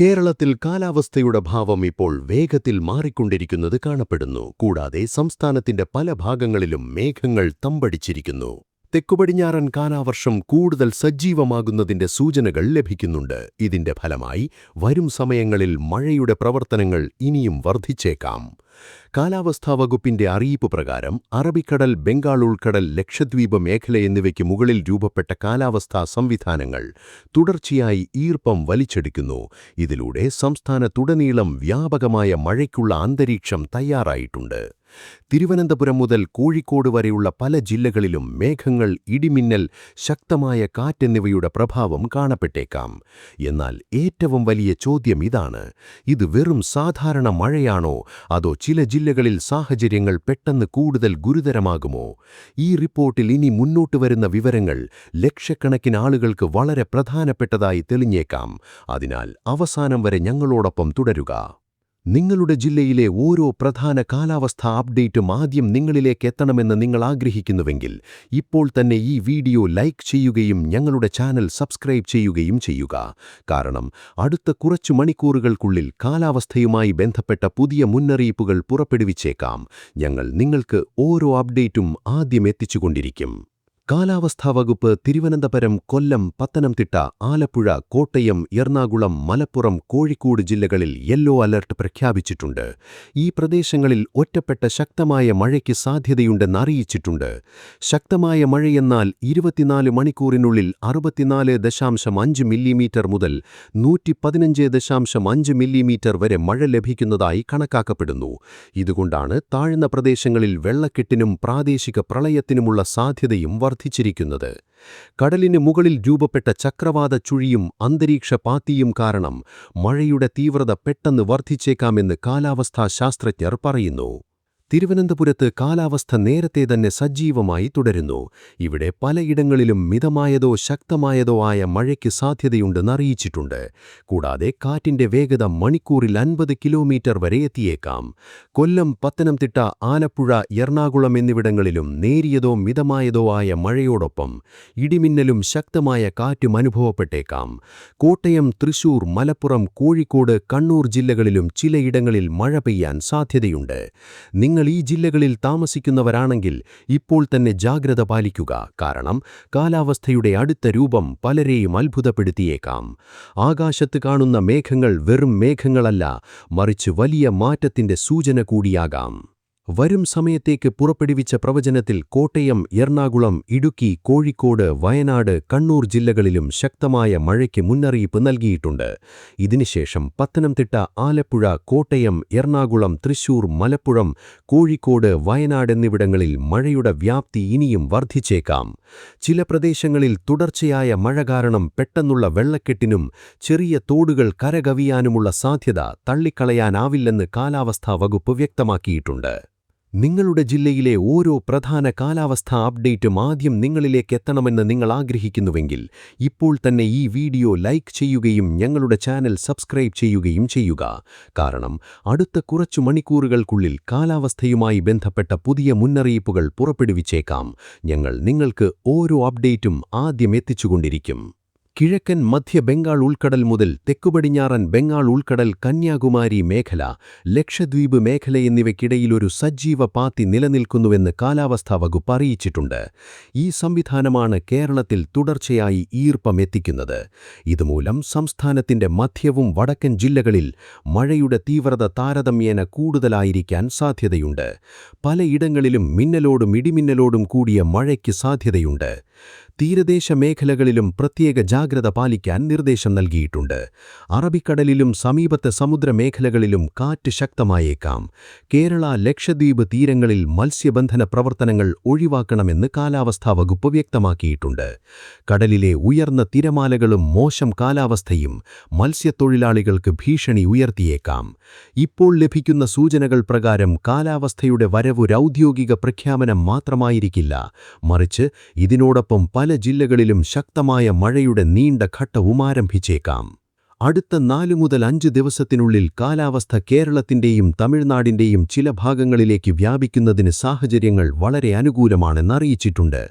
കേരളത്തിൽ കാലാവസ്ഥയുടെ ഭാവം ഇപ്പോൾ വേഗത്തിൽ മാറിക്കൊണ്ടിരിക്കുന്നത് കാണപ്പെടുന്നു. കൂടാതെ സംസ്ഥാനത്തിന്റെ പല ഭാഗങ്ങളിലും മേഘങ്ങൾ തമ്പടിച്ചിരിക്കുന്നു. തെക്കുപടിഞ്ഞാറൻ കാലാവർഷം കൂടുതൽ സജീവമാകുന്നതിന്റെ സൂചനകൾ ലഭിക്കുന്നുണ്ട്. ഇതിന്റെ ഫലമായി വരും സമയങ്ങളിൽ മഴയുടെ പ്രവർത്തനങ്ങൾ ഇനിയും വർദ്ധിച്ചേക്കാം. കാലാവസ്ഥാ വകുപ്പിന്റെ അറിയിപ്പ് പ്രകാരം അറബിക്കടൽ, ബംഗാൾ ഉൾക്കടൽ, ലക്ഷദ്വീപ് മേഖല എന്നിവയ്ക്ക് മുകളിൽ രൂപപ്പെട്ട കാലാവസ്ഥാ സംവിധാനങ്ങൾ തുടർച്ചയായി ഈർപ്പം വലിച്ചെടുക്കുന്നു. ഇതിലൂടെ സംസ്ഥാനത്തുടനീളം വ്യാപകമായ മഴയ്ക്കുള്ള അന്തരീക്ഷം തയ്യാറായിട്ടുണ്ട്. തിരുവനന്തപുരം മുതൽ കോഴിക്കോട് വരെയുള്ള പല ജില്ലകളിലും മേഘങ്ങൾ, ഇടിമിന്നൽ, ശക്തമായ കാറ്റെന്നിവയുടെ പ്രഭാവം കാണപ്പെട്ടേക്കാം. എന്നാൽ ഏറ്റവും വലിയ ചോദ്യം ഇതാണ്: ഇത് വെറും സാധാരണ മഴയാണോ, അതോ ചില ജില്ലകളിൽ സാഹചര്യങ്ങൾ പെട്ടെന്ന് കൂടുതൽ ഗുരുതരമാകുമോ? ഈ റിപ്പോർട്ടിൽ ഇനി മുന്നോട്ട് വരുന്ന വിവരങ്ങൾ ലക്ഷക്കണക്കിന് ആളുകൾക്ക് വളരെ പ്രധാനപ്പെട്ടതായി തെളിഞ്ഞേക്കാം. അതിനാൽ അവസാനം വരെ ഞങ്ങളോടൊപ്പം തുടരുക. നിങ്ങളുടെ ജില്ലയിലെ ഓരോ പ്രധാന കാലാവസ്ഥാ അപ്ഡേറ്റും ആദ്യം നിങ്ങളിലേക്ക് എത്തണമെന്ന് നിങ്ങൾ ആഗ്രഹിക്കുന്നുവെങ്കിൽ ഇപ്പോൾ തന്നെ ഈ വീഡിയോ ലൈക്ക് ചെയ്യുകയും ഞങ്ങളുടെ ചാനൽ സബ്സ്ക്രൈബ് ചെയ്യുകയും ചെയ്യുക. കാരണം അടുത്ത കുറച്ചു മണിക്കൂറുകൾക്കുള്ളിൽ കാലാവസ്ഥയുമായി ബന്ധപ്പെട്ട പുതിയ മുന്നറിയിപ്പുകൾ പുറപ്പെടുവിച്ചേക്കാം. ഞങ്ങൾ നിങ്ങൾക്ക് ഓരോ അപ്ഡേറ്റും ആദ്യം എത്തിച്ചുകൊണ്ടിരിക്കും. കാലാവസ്ഥാ വകുപ്പ് തിരുവനന്തപുരം, കൊല്ലം, പത്തനംതിട്ട, ആലപ്പുഴ, കോട്ടയം, എറണാകുളം, മലപ്പുറം, കോഴിക്കോട് ജില്ലകളിൽ യെല്ലോ അലർട്ട് പ്രഖ്യാപിച്ചിട്ടുണ്ട്. ഈ പ്രദേശങ്ങളിൽ ഒറ്റപ്പെട്ട ശക്തമായ മഴയ്ക്ക് സാധ്യതയുണ്ടെന്ന് അറിയിച്ചിട്ടുണ്ട്. ശക്തമായ മഴയെന്നാൽ 24 മണിക്കൂറിനുള്ളിൽ 64.5 മില്ലിമീറ്റർ മുതൽ 115.5 മില്ലിമീറ്റർ വരെ മഴ ലഭിക്കുന്നതായി കണക്കാക്കപ്പെടുന്നു. ഇതുകൊണ്ടാണ് താഴ്ന്ന പ്രദേശങ്ങളിൽ വെള്ളക്കെട്ടിനും പ്രാദേശിക പ്രളയത്തിനുമുള്ള സാധ്യതയും വർദ്ധിച്ചിരിക്കുന്നത്. കടലിന് മുകളിൽ രൂപപ്പെട്ട ചക്രവാത ചുഴിയും അന്തരീക്ഷ പാത്തിയും കാരണം മഴയുടെ തീവ്രത പെട്ടെന്ന് വർദ്ധിച്ചേക്കാമെന്ന് കാലാവസ്ഥാ ശാസ്ത്രജ്ഞർ പറയുന്നു. തിരുവനന്തപുരത്ത് കാലാവസ്ഥ നേരത്തെ തന്നെ സജീവമായി തുടരുന്നു. ഇവിടെ പലയിടങ്ങളിലും മിതമായതോ ശക്തമായതോ ആയ മഴയ്ക്ക് സാധ്യതയുണ്ടെന്ന് അറിയിച്ചിട്ടുണ്ട്. കൂടാതെ കാറ്റിന്റെ വേഗത മണിക്കൂറിൽ 50 കിലോമീറ്റർ വരെ എത്തിയേക്കാം. കൊല്ലം, പത്തനംതിട്ട, ആലപ്പുഴ, എറണാകുളം എന്നിവിടങ്ങളിലും നേരിയതോ മിതമായതോ ആയ മഴയോടൊപ്പം ഇടിമിന്നലും ശക്തമായ കാറ്റും അനുഭവപ്പെട്ടേക്കാം. കോട്ടയം, തൃശൂർ, മലപ്പുറം, കോഴിക്കോട്, കണ്ണൂർ ജില്ലകളിലും ചിലയിടങ്ങളിൽ മഴ പെയ്യാൻ സാധ്യതയുണ്ട്. നിങ്ങൾ ഈ ജില്ലകളിൽ താമസിക്കുന്നവരാണെങ്കിൽ ഇപ്പോൾ തന്നെ ജാഗ്രത പാലിക്കുക. കാരണം കാലാവസ്ഥയുടെ അടുത്ത രൂപം പലരെയും അത്ഭുതപ്പെടുത്തിയേക്കാം. ആകാശത്ത് കാണുന്ന മേഘങ്ങൾ വെറും മേഘങ്ങളല്ല, മറിച്ച് വലിയ മാറ്റത്തിന്റെ സൂചന കൂടിയാകാം. വരും സമയത്തേക്ക് പുറപ്പെടുവിച്ച പ്രവചനത്തിൽ കോട്ടയം, എറണാകുളം, ഇടുക്കി, കോഴിക്കോട്, വയനാട്, കണ്ണൂർ ജില്ലകളിലും ശക്തമായ മഴയ്ക്ക് മുന്നറിയിപ്പ് നൽകിയിട്ടുണ്ട്. ഇതിനുശേഷം പത്തനംതിട്ട, ആലപ്പുഴ, കോട്ടയം, എറണാകുളം, തൃശൂർ, മലപ്പുറം, കോഴിക്കോട്, വയനാട് എന്നിവിടങ്ങളിൽ മഴയുടെ വ്യാപ്തി ഇനിയും വർദ്ധിച്ചേക്കാം. ചില പ്രദേശങ്ങളിൽ തുടർച്ചയായ മഴ കാരണം പെട്ടെന്നുള്ള വെള്ളക്കെട്ടിനും ചെറിയ തോടുകൾ കരകവിയാനുമുള്ള സാധ്യത തള്ളിക്കളയാനാവില്ലെന്ന് കാലാവസ്ഥാ വകുപ്പ് വ്യക്തമാക്കിയിട്ടുണ്ട്. നിങ്ങളുടെ ജില്ലയിലെ ഓരോ പ്രധാന കാലാവസ്ഥാ അപ്ഡേറ്റും ആദ്യം നിങ്ങളിലേക്ക് എത്തണമെന്ന് നിങ്ങൾ ആഗ്രഹിക്കുന്നുവെങ്കിൽ ഇപ്പോൾ തന്നെ ഈ വീഡിയോ ലൈക്ക് ചെയ്യുകയും ഞങ്ങളുടെ ചാനൽ സബ്സ്ക്രൈബ് ചെയ്യുകയും ചെയ്യുക. കാരണം അടുത്ത കുറച്ചു മണിക്കൂറുകൾക്കുള്ളിൽ കാലാവസ്ഥയുമായി ബന്ധപ്പെട്ട പുതിയ മുന്നറിയിപ്പുകൾ പുറപ്പെടുവിച്ചേക്കാം. ഞങ്ങൾ നിങ്ങൾക്ക് ഓരോ അപ്ഡേറ്റും ആദ്യം എത്തിച്ചുകൊണ്ടിരിക്കും. കിഴക്കൻ മധ്യ ബംഗാൾ ഉൾക്കടൽ മുതൽ തെക്കുപടിഞ്ഞാറൻ ബംഗാൾ ഉൾക്കടൽ, കന്യാകുമാരി മേഖല, ലക്ഷദ്വീപ് മേഖല എന്നിവയ്ക്കിടയിലൊരു സജീവ പാത്തി നിലനിൽക്കുന്നുവെന്ന് കാലാവസ്ഥാ വകുപ്പ് അറിയിച്ചിട്ടുണ്ട്. ഈ സംവിധാനമാണ് കേരളത്തിൽ തുടർച്ചയായി ഈർപ്പം എത്തിക്കുന്നത്. ഇതുമൂലം സംസ്ഥാനത്തിന്റെ മധ്യവും വടക്കൻ ജില്ലകളിൽ മഴയുടെ തീവ്രത താരതമ്യേന കൂടുതലായിരിക്കാൻ സാധ്യതയുണ്ട്. പലയിടങ്ങളിലും മിന്നലോടും ഇടിമിന്നലോടും കൂടിയ മഴയ്ക്ക് സാധ്യതയുണ്ട്. തീരദേശ മേഖലകളിലും പ്രത്യേക ജാഗ്രത പാലിക്കാൻ നിർദ്ദേശം നൽകിയിട്ടുണ്ട്. അറബിക്കടലിലും സമീപത്തെ സമുദ്രമേഖലകളിലും കാറ്റ് ശക്തമായേക്കാം. കേരള, ലക്ഷദ്വീപ് തീരങ്ങളിൽ മത്സ്യബന്ധന പ്രവർത്തനങ്ങൾ ഒഴിവാക്കണമെന്ന് കാലാവസ്ഥാ വകുപ്പ് വ്യക്തമാക്കിയിട്ടുണ്ട്. കടലിലെ ഉയർന്ന തിരമാലകളും മോശം കാലാവസ്ഥയും മത്സ്യത്തൊഴിലാളികൾക്ക് ഭീഷണി ഉയർത്തിയേക്കാം. ഇപ്പോൾ ലഭിക്കുന്ന സൂചനകൾ പ്രകാരം കാലാവസ്ഥയുടെ വരവ് ഔദ്യോഗിക പ്രഖ്യാപനം മാത്രമായിരിക്കില്ല, മറിച്ച് ഇതിനോടൊപ്പം പല ജില്ലകളിലും ശക്തമായ മഴയുടെ നീണ്ട ഘട്ടവും ആരംഭിച്ചേക്കാം. അടുത്ത 4 മുതൽ 5 ദിവസത്തിനുള്ളിൽ കാലാവസ്ഥ കേരളത്തിന്റെയും തമിഴ്നാടിന്റെയും ചില ഭാഗങ്ങളിലേക്ക് വ്യാപിക്കുന്നതിന് സാഹചര്യങ്ങൾ വളരെ അനുകൂലമാണെന്ന് അറിയിച്ചിട്ടുണ്ട്.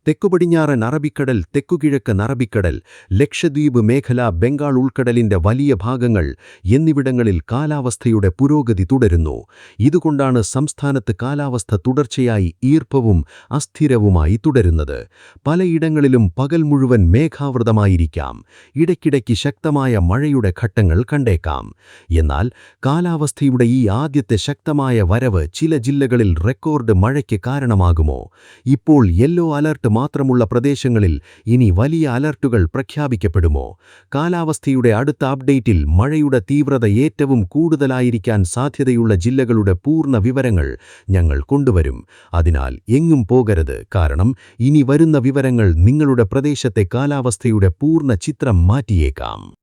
തെക്കുപടിഞ്ഞാറൻ അറബിക്കടൽ, തെക്കുകിഴക്കൻ അറബിക്കടൽ, ലക്ഷദ്വീപ് മേഖല, ബംഗാൾ ഉൾക്കടലിന്റെ വലിയ ഭാഗങ്ങൾ എന്നിവിടങ്ങളിൽ കാലാവസ്ഥയുടെ പുരോഗതി തുടരുന്നു. ഇതുകൊണ്ടാണ് സംസ്ഥാനത്ത് കാലാവസ്ഥ തുടർച്ചയായി ഈർപ്പവും അസ്ഥിരവുമായി തുടരുന്നത്. പലയിടങ്ങളിലും പകൽ മുഴുവൻ മേഘാവൃതമായിരിക്കാം. ഇടയ്ക്കിടയ്ക്ക് ശക്തമായ മഴയുടെ ഘട്ടങ്ങൾ കണ്ടേക്കാം. എന്നാൽ കാലാവസ്ഥയുടെ ഈ ആദ്യത്തെ ശക്തമായ വരവ് ചില ജില്ലകളിൽ റെക്കോർഡ് മഴയ്ക്ക് കാരണമാകുമോ? ഇപ്പോൾ യെല്ലോ അലർട്ട് മാത്രമുള്ള പ്രദേശങ്ങളിൽ ഇനി വലിയ അലർട്ടുകൾ പ്രഖ്യാപിക്കപ്പെടുമോ? കാലാവസ്ഥയുടെ അടുത്ത അപ്ഡേറ്റിൽ മഴയുടെ തീവ്രത ഏറ്റവും കൂടുതലായിരിക്കാൻ സാധ്യതയുള്ള ജില്ലകളുടെ പൂർണ്ണ വിവരങ്ങൾ ഞങ്ങൾ കൊണ്ടുവരും. അതിനാൽ എങ്ങും പോകരുത്, കാരണം ഇനി വരുന്ന വിവരങ്ങൾ നിങ്ങളുടെ പ്രദേശത്തെ കാലാവസ്ഥയുടെ പൂർണ്ണ ചിത്രം മാറ്റിയേക്കാം.